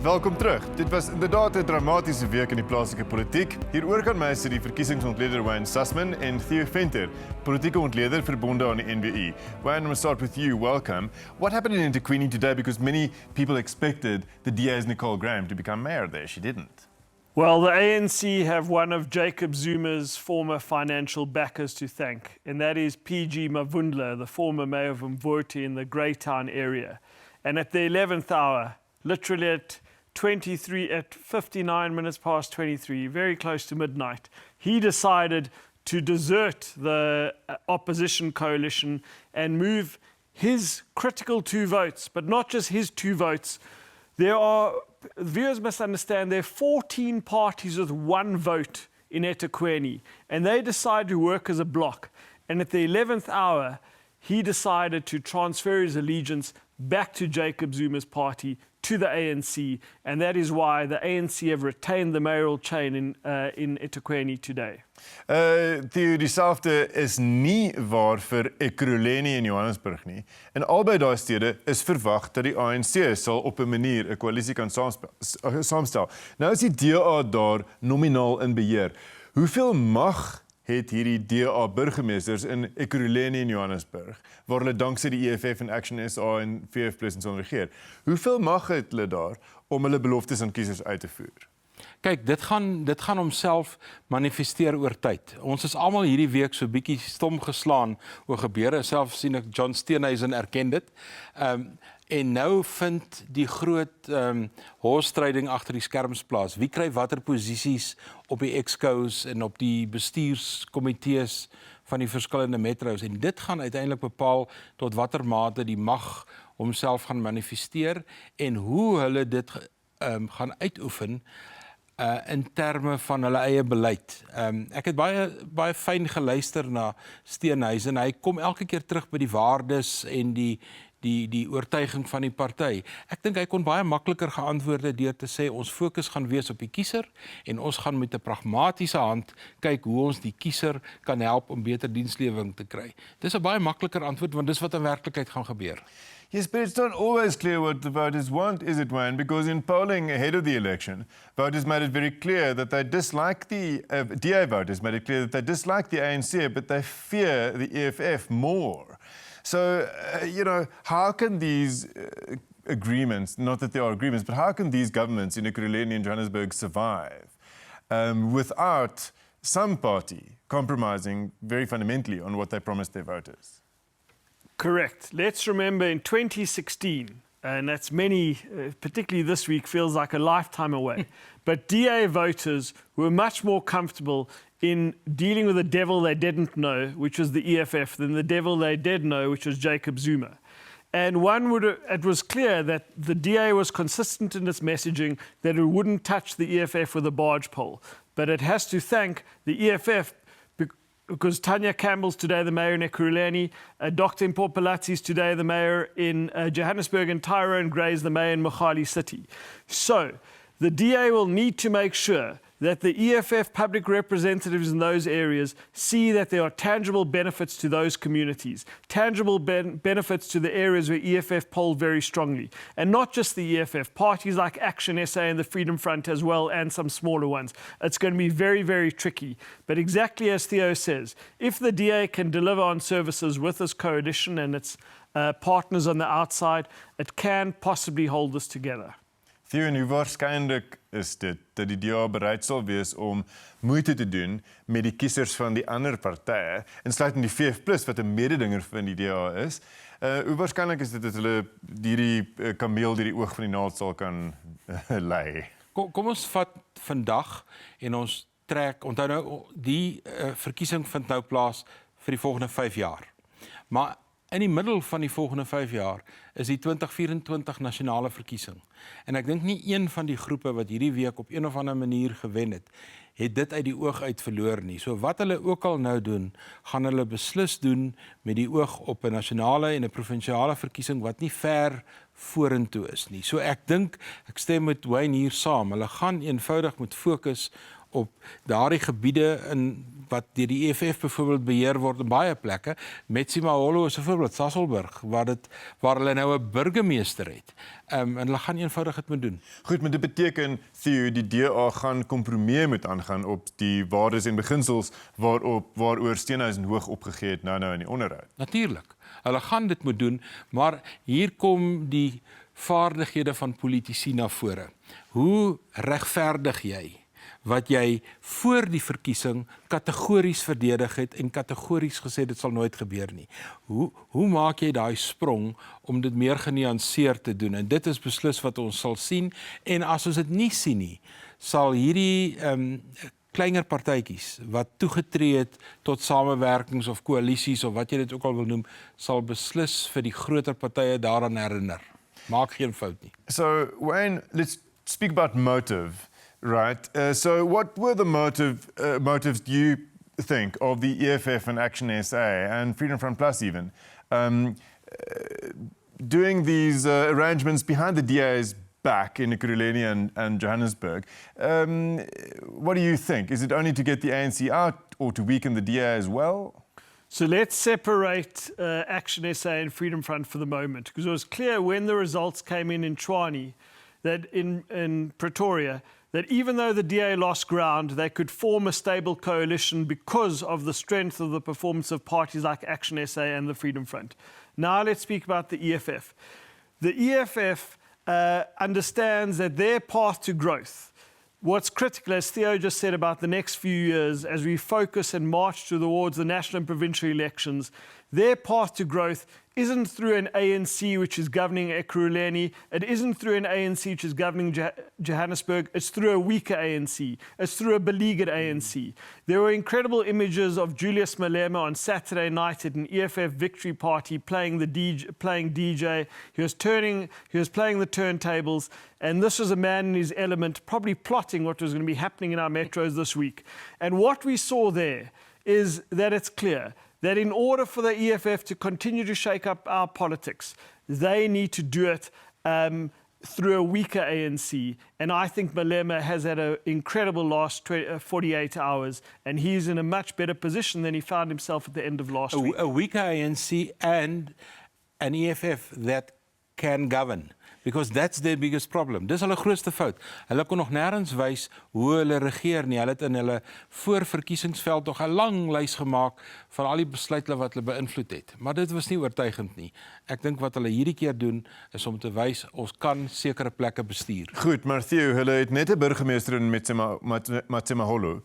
Welkom terug. Dit was inderdaad 'n dramatische week in die plaaslike politiek. Hieroor kan my sit die verkiesingsontleder Wayne Sussman en Theo, politieke ontleder verbonde aan die NWI. Wayne, I'm going to start with you. Welcome. What happened in Etequini today? Because many people expected the DA's Nicole Graham to become mayor there. She didn't. Well, the ANC have one of Jacob Zuma's former financial backers to thank, and that is PG Mavundla, the former mayor of Mvoti in the Greytown area. And at the 11th hour, literally at 59 minutes past 23, very close to midnight, he decided to desert the opposition coalition and move his critical 2 votes, but not just his 2 votes. Viewers must understand there are 14 parties with 1 vote in Etequini, and they decided to work as a bloc. And at the 11th hour, he decided to transfer his allegiance back to Jacob Zuma's party, to the ANC, and that is why the ANC have retained the mayoral chain in Etequini today. Theo, dieselfde is nie waar vir Ekurhuleni in Johannesburg nie. In albei daai stede is verwag dat die ANC sal op 'n manier 'n koalisie kan saamstel. Nou is die DA daar nominaal in beheer. Hoeveel mag het hierdie DA-burgemeesters in Ekurhuleni in Johannesburg, waar hulle dankse die EFF en Action SA en VF+ en so regeer. Hoeveel mag het hulle daar om hulle beloftes aan kiesers uit te voer? Kyk, dit gaan homself manifesteer oor tyd. Ons is almal hierdie week so bietjie stom geslaan oor gebeure. Self sien ek John Steenhuisen erken dit. En nou vind die groot horstryding agter die skerms plaas. Wie kry watter posisies op die exco's en op die bestuurskomitees van die verskillende metros. En dit gaan uiteindelik bepaal tot watter mate die mag homself gaan manifesteer en hoe hulle dit gaan uitoefen in terme van hulle eie beleid. Ek het baie fyn geluister na Steenhuisen. Hy kom elke keer terug by die waardes en die oortuiging van die party. Ek dink hy kon baie makliker geantwoord het deur te sê ons fokus gaan wees op die kiezer en ons gaan met 'n pragmatiese hand kyk hoe ons die kiezer kan help om beter dienslewering te kry. Dis 'n baie makliker antwoord want dis wat in werklikheid gaan gebeur. Yes, but it's not always clear what the voters want, is it, Wayne? Because in polling ahead of the election, voters made it very clear that they dislike DA voters made it clear that they dislike the ANC, but they fear the EFF more. So, how can these agreements, not that there are agreements, but how can these governments in Ekurhuleni and Johannesburg survive without some party compromising very fundamentally on what they promised their voters? Correct. Let's remember in 2016, and that's many, particularly this week, feels like a lifetime away, but DA voters were much more comfortable in dealing with the devil they didn't know, which was the EFF, than the devil they did know, which was Jacob Zuma. And it was clear that the DA was consistent in its messaging that it wouldn't touch the EFF with a barge pole. But it has to thank the EFF because Tanya Campbell's today the mayor in Ekurhuleni, Dr. Mpopalazi is today the mayor in Johannesburg, and Tyrone Gray's the mayor in Mogale City. So the DA will need to make sure that the EFF public representatives in those areas see that there are tangible benefits to those communities, tangible benefits to the areas where EFF polled very strongly. And not just the EFF, parties like Action SA and the Freedom Front as well, and some smaller ones. It's going to be very, very tricky. But exactly as Theo says, if the DA can deliver on services with this coalition and its partners on the outside, it can possibly hold this together. Theo, en hoe waarskynlik is dit dat die DA bereid sal wees om moeite te doen met die kiesers van die ander partye, insluitend die VF+, wat 'n mededinger van die DA is. Hoe waarskynlik is dit dat hulle hierdie kameel deur die oog van die naald sal kan lei? Kom ons vat vandag en ons trek, onthou nou, die verkiesing vind nou plaas vir die volgende 5 jaar. Maar in die middel van die volgende 5 jaar is die 2024 nasionale verkiesing. En ek dink nie een van die groepe wat hierdie week op een of ander manier gewen het dit uit die oog uit verloor nie. So wat hulle ook al nou doen, gaan hulle beslis doen met die oog op 'n nasionale en 'n provinsiale verkiesing wat nie ver vorentoe is nie. So ek dink, ek stem met Wayne hier saam, hulle gaan eenvoudig moet fokus op daardie gebiede in wat deur die EFF byvoorbeeld beheer word in baie plekke, Metsimaholo is 'n voorbeeld, Sasolburg, waar hulle nou 'n burgemeester het. En hulle gaan eenvoudig dit moet doen. Goed, maar dit beteken, Theo, die DA gaan kompromie moet aangaan op die waardes en beginsels waaroor Steenhuisen hoog opgegee het nou in die onderhoud. Natuurlik. Hulle gaan dit moet doen, maar hier kom die vaardighede van politici na vore. Hoe regverdig jy wat jy voor die verkiesing kategories verdedig het en kategories gesê dit sal nooit gebeur nie. Hoe maak jy daai sprong om dit meer genuanceerd te doen? En dit is beslis wat ons sal sien, en as ons dit nie sien nie, sal hierdie kleiner partytjies wat toegetree het tot samewerkings of koalisies of wat jy dit ook al wil noem, sal beslis vir die groter partye daaraan herinner. Maak geen fout nie. So, Wayne, let's speak about motive, right? So what were the motives, do you think, of the EFF and Action SA and Freedom Front Plus even, doing these arrangements behind the DA's back in Ekurhuleni and Johannesburg? What do you think? Is it only to get the ANC out or to weaken the DA as well? So let's separate Action SA and Freedom Front for the moment, because it was clear when the results came in Tshwane, that in Pretoria, that even though the DA lost ground, they could form a stable coalition because of the strength of the performance of parties like Action SA and the Freedom Front. Now let's speak about the EFF. The EFF understands that their path to growth, what's critical, as Theo just said, about the next few years, as we focus and march towards the national and provincial elections, their path to growth isn't through an ANC which is governing Ekurhuleni, it isn't through an ANC which is governing Johannesburg, it's through a weaker ANC, it's through a beleaguered ANC. There were incredible images of Julius Malema on Saturday night at an EFF victory party playing DJ. He was playing the turntables, and this was a man in his element, probably plotting what was going to be happening in our metros this week. And what we saw there is that it's clear that in order for the EFF to continue to shake up our politics, they need to do it through a weaker ANC. And I think Malema has had an incredible last 48 hours, and he's in a much better position than he found himself at the end of last week. A weaker ANC and an EFF that can govern. Because that's their biggest problem. Dis hulle grootste fout. Hulle kon nog nêrens wys hoe hulle regeer nie. Hulle het in hulle voorverkiesingsveld nog 'n lang lys gemaak van al die besluite wat hulle beïnvloed het. Maar dit was nie oortuigend nie. Ek dink wat hulle hierdie keer doen is om te wys ons kan sekere plekke bestuur. Goed, maar Theo, hulle het net 'n burgemeester in Metsimaholo.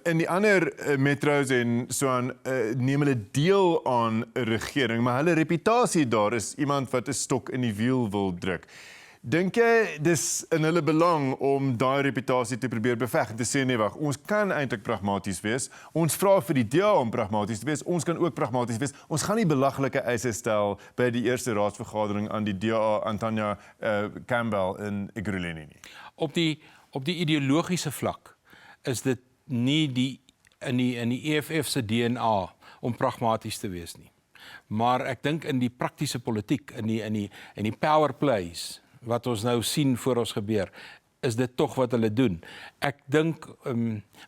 In die ander metros en so aan neem hulle deel aan 'n regering, maar hulle reputasie daar is iemand wat 'n stok in die wiel wil druk. Dink jy dis in hulle belang om daai reputasie te probeer beveg en te sê nee wag, ons kan eintlik pragmaties wees. Ons vra vir die DA om pragmaties te wees. Ons kan ook pragmaties wees. Ons gaan nie belaglike eise stel by die eerste raadsvergadering aan die DA Antanya Campbell in Ekurhuleni nie. Op die ideologiese vlak is dit nie in die EFF se DNA om pragmaties te wees nie. Maar ek dink in die praktiese politiek, in die power plays wat ons nou sien voor ons gebeur, is dit tog wat hulle doen. Ek dink,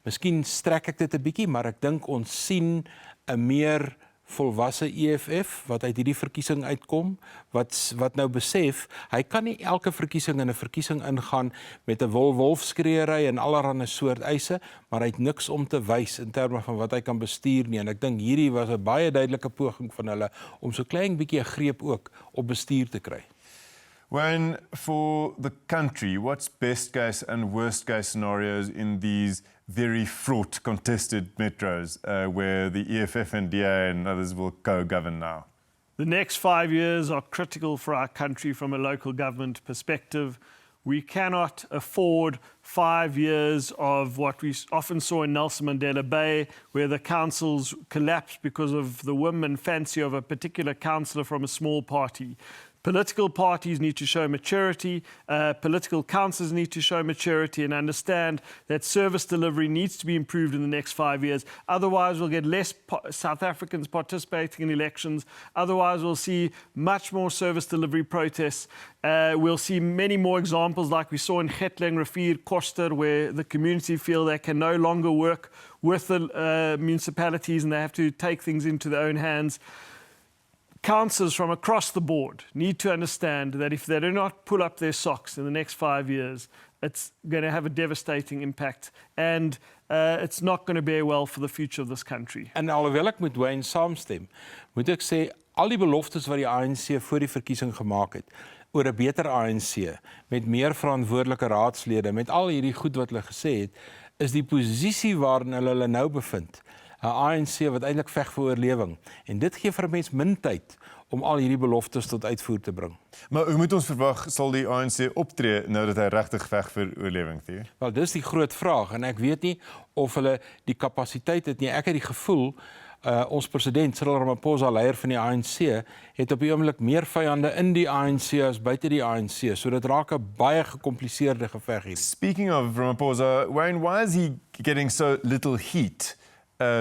miskien strek ek dit 'n bietjie, maar ek dink ons sien 'n meer volwasse EFF wat uit hierdie verkiesing uitkom, wat nou besef, hy kan nie elke verkiesing in 'n verkiesing ingaan met 'n wolfskreeëry en allerlei soort eise, maar hy het niks om te wys in terme van wat hy kan bestuur nie. En ek dink hierdie was 'n baie duidelike poging van hulle om so klein bietjie 'n greep ook op bestuur te kry. When for the country, what's best case and worst case scenarios in these very fraught, contested metros where the EFF and DA and others will co-govern now? The next 5 years are critical for our country from a local government perspective. We cannot afford 5 years of what we often saw in Nelson Mandela Bay, where the councils collapsed because of the whim and fancy of a particular councillor from a small party. Political parties need to show maturity, political councils need to show maturity and understand that service delivery needs to be improved in the next 5 years. Otherwise, we'll get less South Africans participating in elections. Otherwise, we'll see much more service delivery protests. We'll see many more examples like we saw in Getling, Rivier, Koster, where the community feel they can no longer work with the municipalities and they have to take things into their own hands. Councillors from across the board need to understand that if they do not pull up their socks in the next 5 years, it's going to have a devastating impact and it's not going to bear well for the future of this country. En alhoewel ek met Wayne saamstem, moet ek sê al die beloftes wat die ANC voor die verkiesing gemaak het oor 'n beter ANC met meer verantwoordelike raadslede, met al hierdie goed wat hulle gesê het, is die posisie waarin hulle nou bevind. 'n ANC wat eintlik veg vir oorlewing. En dit gee vir 'n mens min tyd om al hierdie beloftes tot uitvoer te bring. Maar hoe moet ons verwag sal die ANC optree nou dat hy regtig veg vir oorlewing, Theo? Wel, dis die groot vraag en ek weet nie of hulle die kapasiteit het nie. Ek het die gevoel ons president Cyril Ramaphosa, leier van die ANC, het op die oomblik meer vyande in die ANC as buite die ANC. So dit raak 'n baie gekompliseerde geveg hier. Speaking of Ramaphosa, Wayne, why is he getting so little heat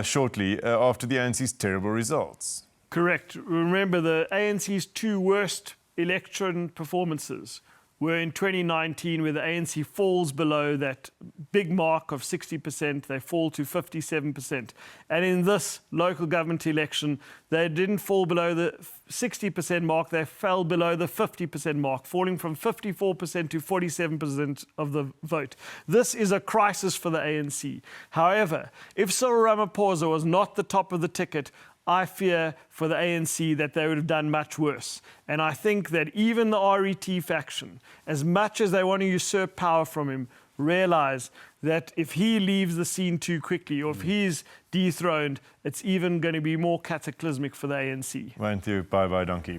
shortly after the ANC's terrible results? Correct. Remember, the ANC's two worst election performances were in 2019, where the ANC falls below that big mark of 60%, they fall to 57%. And in this local government election, they didn't fall below the 60% mark, they fell below the 50% mark, falling from 54% to 47% of the vote. This is a crisis for the ANC. However, if Cyril Ramaphosa was not the top of the ticket, I fear for the ANC that they would have done much worse. And I think that even the RET faction, as much as they want to usurp power from him, realize that if he leaves the scene too quickly or if he's dethroned, it's even going to be more cataclysmic for the ANC. Wayne, Theo, bye-bye, donkey.